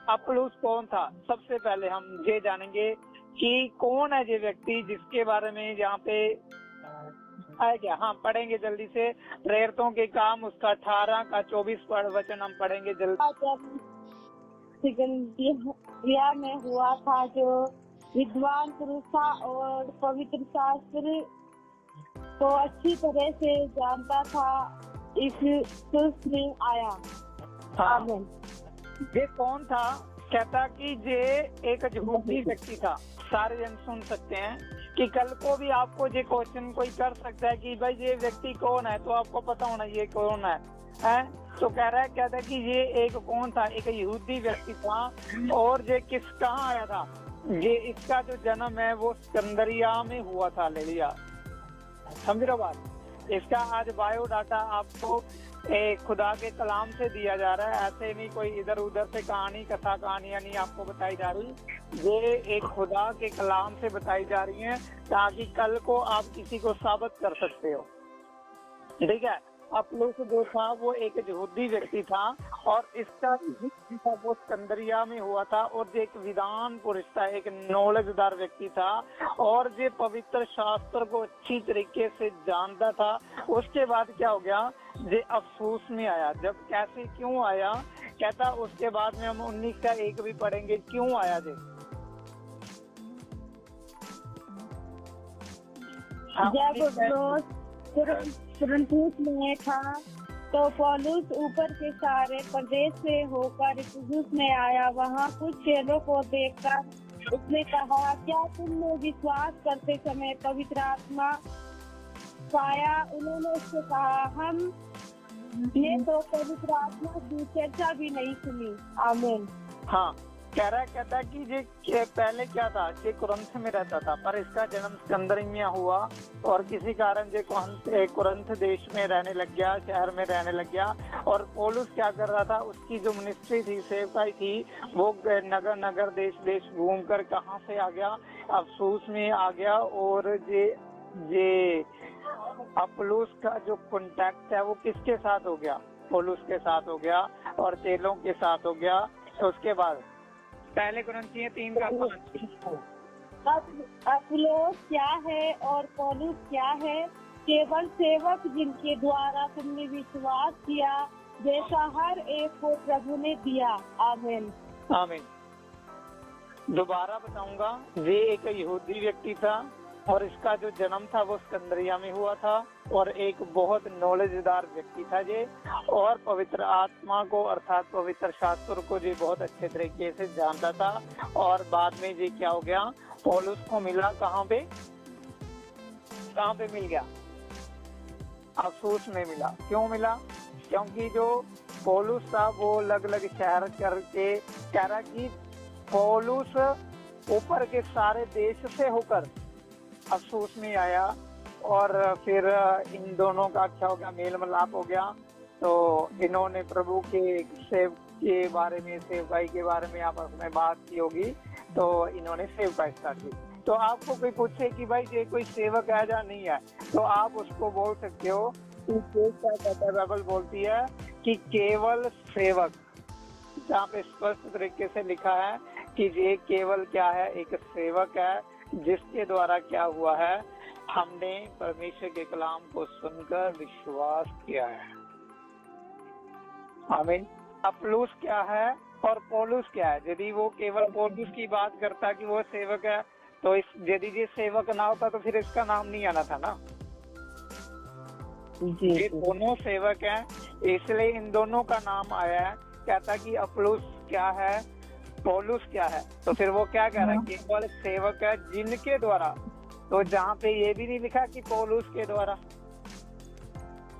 अपुलूस कौन था? सबसे पहले हम ये जानेंगे कि कौन है ये व्यक्ति जिसके बारे में यहाँ पे है क्या। हाँ, पढ़ेंगे जल्दी से। प्रेरितों के काम उसका 18 का 24 वचन हम पढ़ेंगे जल्दी। सिकंदरिया में हुआ था, जो विद्वान पुरुष था और पवित्र शास्त्र को अच्छी तरह से जानता था, इफिसुस में आया। हाँ। ये कौन था? कहता कि ये एक यहूदी व्यक्ति था। सारे जन सुन सकते हैं कि कल को भी आपको ये क्वेश्चन कोई कर सकता है कि भाई ये व्यक्ति कौन है, तो आपको पता होना ये कौन है, तो कह रहा है, कहता है कि ये एक कौन था? एक यहूदी व्यक्ति था। और ये कहाँ आया था? ये इसका जो जन्म है वो सिकंदरिया में हुआ था। ले लिया, समझ रहे हो बात? इसका आज बायोडाटा आपको खुदा के कलाम से दिया जा रहा है। ऐसे नहीं कोई इधर उधर से कथा कहानियां नहीं आपको बताई जा रही। ये एक खुदा के कलाम से बताई जा रही है, ताकि कल को आप किसी को साबित कर सकते हो। ठीक है। अपुलूस जो था वो एक यहूदी व्यक्ति था, और इसका था वो सिकंदरिया में हुआ था, और ये एक विद्वान पुरुष था, एक नॉलेजदार व्यक्ति था, और ये पवित्र शास्त्र को अच्छी तरीके से जानता था। उसके बाद क्या हो गया? ये अफसोस में आया। जब कैसे क्यों आया? कहता उसके बाद में हम 19 का 1 भी पढ़ेंगे, क्यों आया ये। तुरंतूस में था, तो पौलुस ऊपर के सारे प्रदेश से होकर इफिसुस में आया। वहाँ कुछ चेलों को देखकर उसने कहा, क्या तुमने विश्वास करते समय पवित्र आत्मा पाया? उन्होंने उससे कहा, हमने तो पवित्र आत्मा की चर्चा भी नहीं सुनी। आमीन। हाँ, कहता है कि ये पहले क्या था? ये कुरंथ में रहता था, पर इसका जन्म सिकंदरिया हुआ, और किसी कारण ये कुरंथ देश में रहने लग गया, शहर में रहने लग गया। और पौलुस क्या कर रहा था? उसकी जो मिनिस्ट्री थी, सेवकाई थी, वो नगर नगर देश घूमकर कहाँ से आ गया? अफसूस में आ गया। और ये अपुलूस का जो कॉन्टैक्ट है वो किसके साथ हो गया? पौलुस के साथ हो गया, और चेलों के साथ हो गया। तो उसके बाद पहले कुरिन्थियों 3 का 5। अपुल्लोस क्या है और पौलुस क्या है? केवल सेवक जिनके द्वारा तुमने विश्वास किया, जैसा हर एक को प्रभु ने दिया। आमीन। आमीन। दोबारा बताऊंगा, ये एक यहूदी व्यक्ति था, और इसका जो जन्म था वो सिकंदरिया में हुआ था, और एक बहुत नॉलेजदार व्यक्ति था ये, और पवित्र आत्मा को अर्थात पवित्र शास्त्र को ये बहुत अच्छे तरीके से जानता था। और बाद में ये क्या हो गया? पौलुस को मिला कहाँ पे मिल गया? अफसूस में मिला। क्यों मिला? क्योंकि जो पौलुस था वो अलग अलग शहर करके कह रहा कि पौलुस ऊपर के सारे देश से होकर अफसूस में आया, और फिर इन दोनों का क्या हो गया? मेल मिलाप हो गया। तो इन्होंने प्रभु के बारे में, सेवकाई के बारे में आपस में बात की होगी, तो इन्होंने सेवकाई स्टार्ट की। तो आपको कोई पूछे कि भाई ये कोई सेवक है या नहीं है, तो आप उसको बोल सकते हो कि बाइबल बोलती है कि केवल सेवक, जहाँ पे स्पष्ट तरीके से लिखा है कि ये केवल क्या है? एक सेवक है, जिसके द्वारा क्या हुआ है? हमने परमेश्वर के कलाम को सुनकर विश्वास किया है। आमीन। अपुल्लोस क्या है और पौलुस क्या है? यदि वो केवल पौलुस की बात करता कि वो सेवक है, तो यदि ये सेवक ना होता तो फिर इसका नाम नहीं आना था ना। ये दोनों सेवक हैं, इसलिए इन दोनों का नाम आया है। कहता कि अपुल्लोस क्या है, पौलुस क्या है, तो फिर वो क्या कह रहा है? केवल सेवक है जिनके द्वारा। तो जहाँ पे ये भी नहीं लिखा कि पौलुस के द्वारा,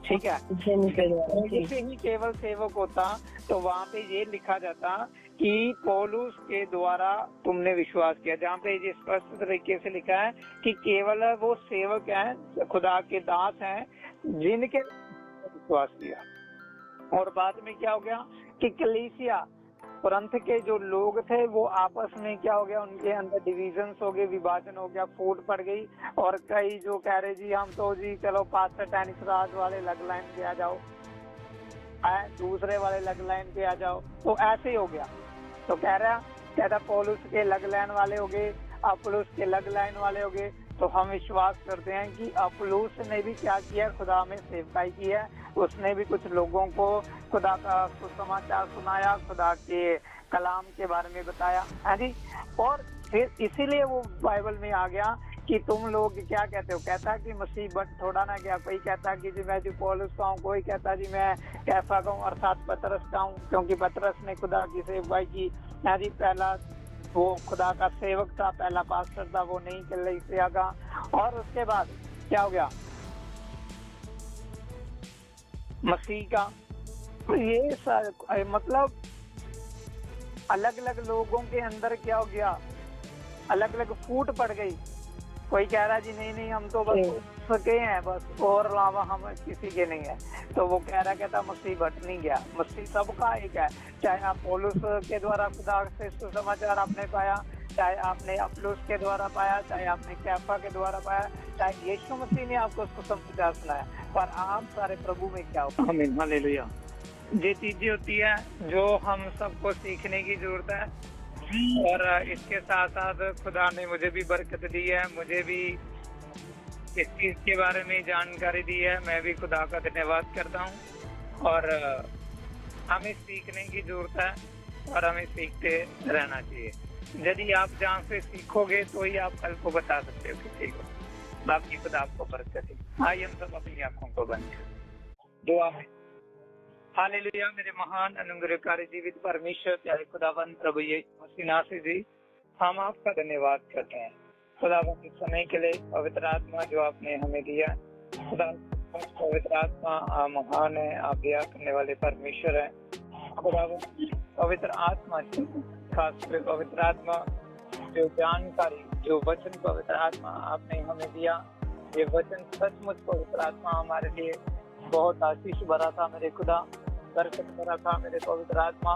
ठीक है, पौलुस ही केवल सेवक होता तो वहाँ पे ये लिखा जाता कि पौलुस के द्वारा तुमने विश्वास किया। जहाँ पे ये स्पष्ट तरीके से लिखा है कि केवल वो सेवक हैं, खुदा के दास हैं, जिनके विश्वास किया। और बाद में क्या हो गया कि कलीसिया, कुरंथ के जो लोग थे वो आपस में क्या हो गया? उनके अंदर डिविजन्स हो गए, विभाजन हो गया, फूट पड़ गई। और कई जो कह रहे जी हम तो जी चलो पास्टर टेनिस राज वाले अलग लाइन पे आ जाओ, दूसरे वाले अलग लाइन पे आ जाओ, तो ऐसे ही हो गया। तो कहता पौलुस के लग लाइन वाले हो गए, अपुल्लोस के लग लाइन वाले हो गए। तो हम विश्वास करते हैं कि अपुल्लोस ने भी क्या किया, खुदा में सेवकाई की है। उसने भी कुछ लोगों को खुदा का सुसमाचार सुनाया, खुदा के कलाम के बारे में बताया, है जी। और फिर इसीलिए वो बाइबल में आ गया कि तुम लोग क्या कहते हो, कहता कि मुसीबत थोड़ा ना गया। कोई कहता कि जी मैं जो पौलुस का हूँ, कोई कहता जी मैं कैफा का हूँ अर्थात पतरस का हूँ, क्योंकि पतरस ने खुदा की सेवकाई की, है जी। पहला वो खुदा का सेवक था, पहला पास्टर था, वो नहीं कलीसिया का। और उसके बाद क्या हो गया, मसीह का। तो ये मतलब अलग अलग लोगों के अंदर क्या हो गया, अलग अलग फूट पड़ गई। कोई कह रहा जी नहीं हम तो बस सके हैं बस, और अलावा हम किसी के नहीं है। तो वो कहता मसीह बट नहीं गया, मसीह सबका एक है। चाहे आप पौलुस के द्वारा खुदा से सुसमाचार आपने पाया, चाहे आपने अपुल्लोस के द्वारा पाया, चाहे आपने कैफा के द्वारा पाया, चाहे यीशु मसीह ने आपको सुसमाचार सुनाया, पर आप सारे प्रभु में क्या हो। आमीन, हालेलुया। ये चीजें होती है जो हम सबको सीखने की जरूरत है। और इसके साथ साथ खुदा ने मुझे भी बरकत दी है, मुझे भी इस चीज के बारे में जानकारी दी है। मैं भी खुदा का धन्यवाद करता हूँ। और हमें सीखने की जरूरत है और हमें सीखते रहना चाहिए। यदि आप जहाँ से सीखोगे तो ही आप कल को बता सकते हो किसी को। बाकी खुदा आपको बरकत दे। आइए हम सब अपनी आंखों को बंद करें, दुआ में। हालेलुया। मेरे महान अनुग्रहकारी जीवित परमेश्वर प्यारे खुदावन प्रभु यीशु मसीह नासरी जी, हम आपका धन्यवाद करते हैं खुदावन इस समय के लिए, पवित्र आत्मा जो आपने हमें दिया। खुदा पवित्र आत्मा महान है, आप दया करने वाले परमेश्वर है। खुदावन पवित्र आत्मा खासकर पवित्र आत्मा जो जानकारी, जो वचन पवित्र आत्मा आपने हमें दिया, ये वचन सचमुच पवित्र आत्मा हमारे लिए बहुत आशीष भरा था मेरे खुदा, बरकत भरा था मेरे पवित्र आत्मा।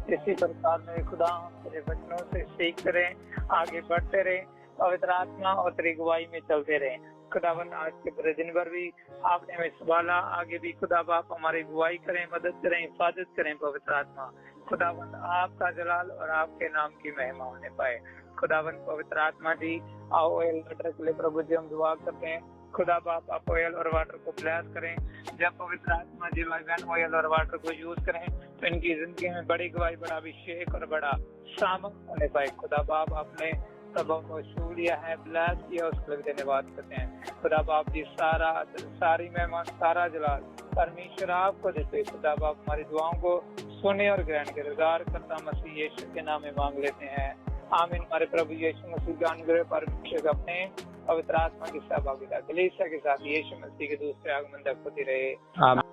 इसी प्रकार मेरे खुदा तेरे वचनों से सीखते रहे, आगे बढ़ते रहे पवित्र आत्मा, और तेरी गवाही में चलते रहे। खुदावन आज के पूरे दिन भर भी आपने हमें संभाला, आगे भी खुदा बाप हमारी गवाही करें, मदद करें, हिफाजत करें पवित्र आत्मा। खुदावन आपका जलाल और आपके नाम की महिमा होने पाए। खुदावन पवित्र आत्मा जी, आओ ऑयल वाटर के लिए प्रभु जी हम दुआ करते हैं। खुदा बाप आप ऑयल और वाटर को ब्लेस करें। जब पवित्र आत्मा जी भाई बहन ऑयल और वाटर को यूज करें तो इनकी जिंदगी में बड़ी गवाही, बड़ा अभिषेक और बड़ा सामर्थ होने पाए। खुदा बाप आपने प्रभु को छू लिया है, ब्लेस किया, उसके लिए धन्यवाद करते हैं। खुदा बाप जी सारी मेहमान, सारा जलाल परमेश्वर आपको देते। खुदा बाप हमारी दुआओं को सुने और ग्रहण करे। उद्धार करता मसीह यीशु के नाम में मांग लेते हैं, आमीन। हमारे प्रभु यीशु मसीह का अनुग्रह परमेश्वर अपने पवित्र आत्मा की सहभागिता कलीसिया के साथ यीशु मसीह के दूसरे आगमन तक होती रहे, आमीन।